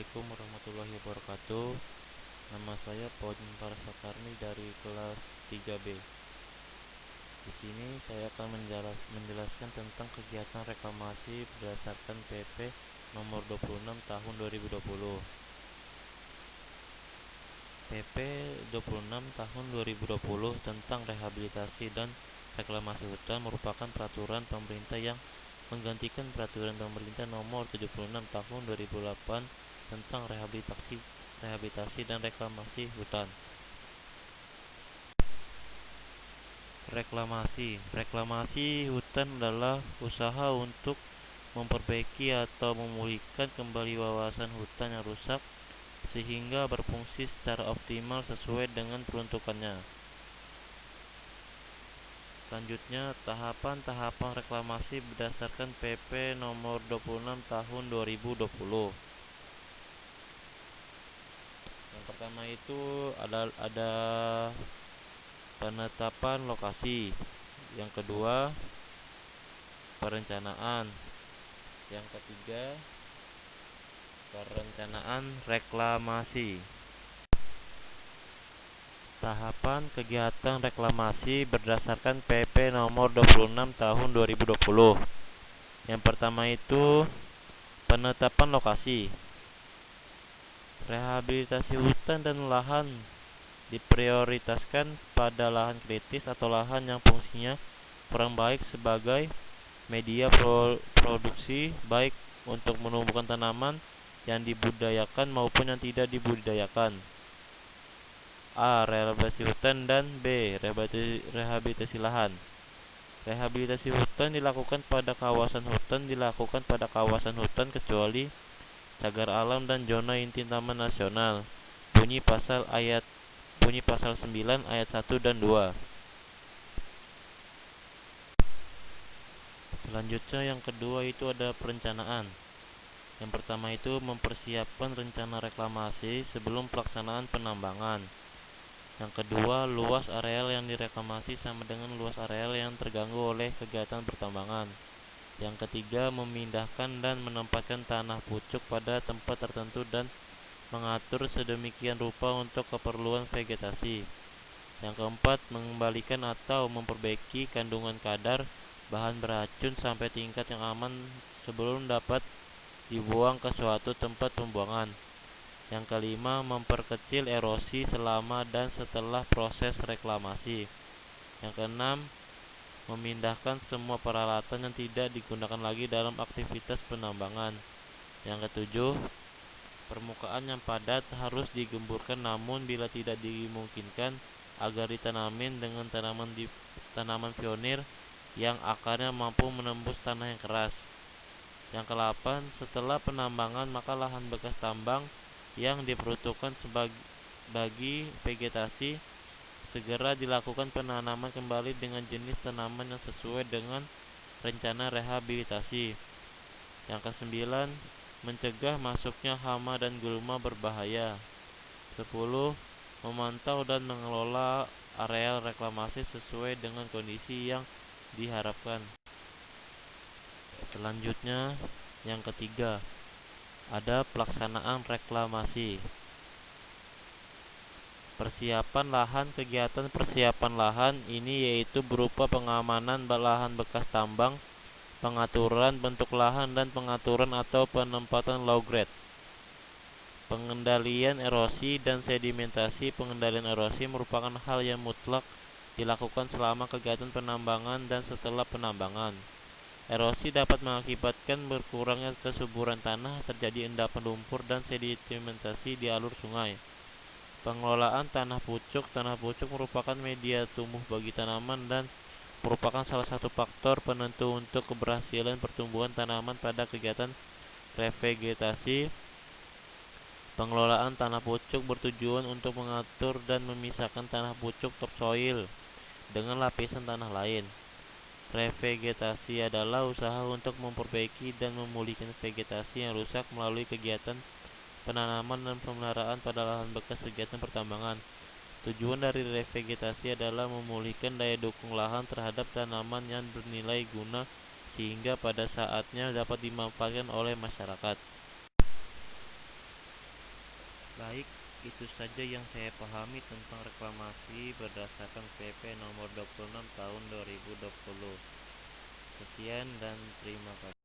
Assalamualaikum warahmatullahi wabarakatuh. Nama saya Podin Parsakarni dari kelas 3B. Di sini saya akan menjelaskan tentang kegiatan reklamasi berdasarkan PP nomor 26 tahun 2020. PP 26 tahun 2020 tentang rehabilitasi dan reklamasi hutan merupakan peraturan pemerintah yang menggantikan peraturan pemerintah nomor 76 tahun 2008 tentang rehabilitasi dan reklamasi hutan. Reklamasi hutan adalah usaha untuk memperbaiki atau memulihkan kembali kawasan hutan yang rusak sehingga berfungsi secara optimal sesuai dengan peruntukannya. Selanjutnya, tahapan-tahapan reklamasi berdasarkan PP nomor 26 tahun 2020. Yang pertama itu ada penetapan lokasi. Yang kedua, perencanaan. Yang ketiga, perencanaan reklamasi. Tahapan kegiatan reklamasi berdasarkan PP nomor 26 tahun 2020. Yang pertama itu penetapan lokasi. Rehabilitasi hutan dan lahan diprioritaskan pada lahan kritis atau lahan yang fungsinya kurang baik sebagai media produksi baik untuk menumbuhkan tanaman yang dibudidayakan maupun yang tidak dibudidayakan. A. Rehabilitasi hutan dan B. Rehabilitasi lahan. Rehabilitasi hutan dilakukan pada kawasan hutan kecuali cagar alam dan zona inti Taman Nasional. Bunyi pasal 9 ayat 1 dan 2. Selanjutnya yang kedua itu ada perencanaan. Yang pertama itu mempersiapkan rencana reklamasi sebelum pelaksanaan penambangan. Yang kedua, luas areal yang direklamasi sama dengan luas areal yang terganggu oleh kegiatan pertambangan. Yang ketiga, memindahkan dan menempatkan tanah pucuk pada tempat tertentu dan mengatur sedemikian rupa untuk keperluan vegetasi. Yang keempat, mengembalikan atau memperbaiki kandungan kadar bahan beracun sampai tingkat yang aman sebelum dapat dibuang ke suatu tempat pembuangan. Yang kelima, memperkecil erosi selama dan setelah proses reklamasi. Yang keenam, memindahkan semua peralatan yang tidak digunakan lagi dalam aktivitas penambangan. Yang ketujuh, permukaan yang padat harus digemburkan namun bila tidak dimungkinkan agar ditanamin dengan tanaman pionir yang akarnya mampu menembus tanah yang keras. Yang kedelapan, setelah penambangan maka lahan bekas tambang yang diperuntukkan bagi vegetasi segera dilakukan penanaman kembali dengan jenis tanaman yang sesuai dengan rencana rehabilitasi. Yang kesembilan, mencegah masuknya hama dan gulma berbahaya. 10. Memantau dan mengelola areal reklamasi sesuai dengan kondisi yang diharapkan. Selanjutnya, yang ketiga, ada pelaksanaan reklamasi. Persiapan lahan. Kegiatan persiapan lahan ini yaitu berupa pengamanan lahan bekas tambang, pengaturan bentuk lahan dan pengaturan atau penempatan low grade. Pengendalian erosi dan sedimentasi. Pengendalian erosi merupakan hal yang mutlak dilakukan selama kegiatan penambangan dan setelah penambangan. Erosi dapat mengakibatkan berkurangnya kesuburan tanah, terjadi endapan lumpur dan sedimentasi di alur sungai. Pengelolaan tanah pucuk. Tanah pucuk merupakan media tumbuh bagi tanaman dan merupakan salah satu faktor penentu untuk keberhasilan pertumbuhan tanaman pada kegiatan revegetasi. Pengelolaan tanah pucuk bertujuan untuk mengatur dan memisahkan tanah pucuk topsoil dengan lapisan tanah lain. Revegetasi adalah usaha untuk memperbaiki dan memulihkan vegetasi yang rusak melalui kegiatan penanaman dan pemeliharaan pada lahan bekas kegiatan pertambangan. Tujuan dari revegetasi adalah memulihkan daya dukung lahan terhadap tanaman yang bernilai guna sehingga pada saatnya dapat dimanfaatkan oleh masyarakat. Baik, itu saja yang saya pahami tentang reklamasi berdasarkan PP nomor 26 tahun 2020. Sekian dan terima kasih.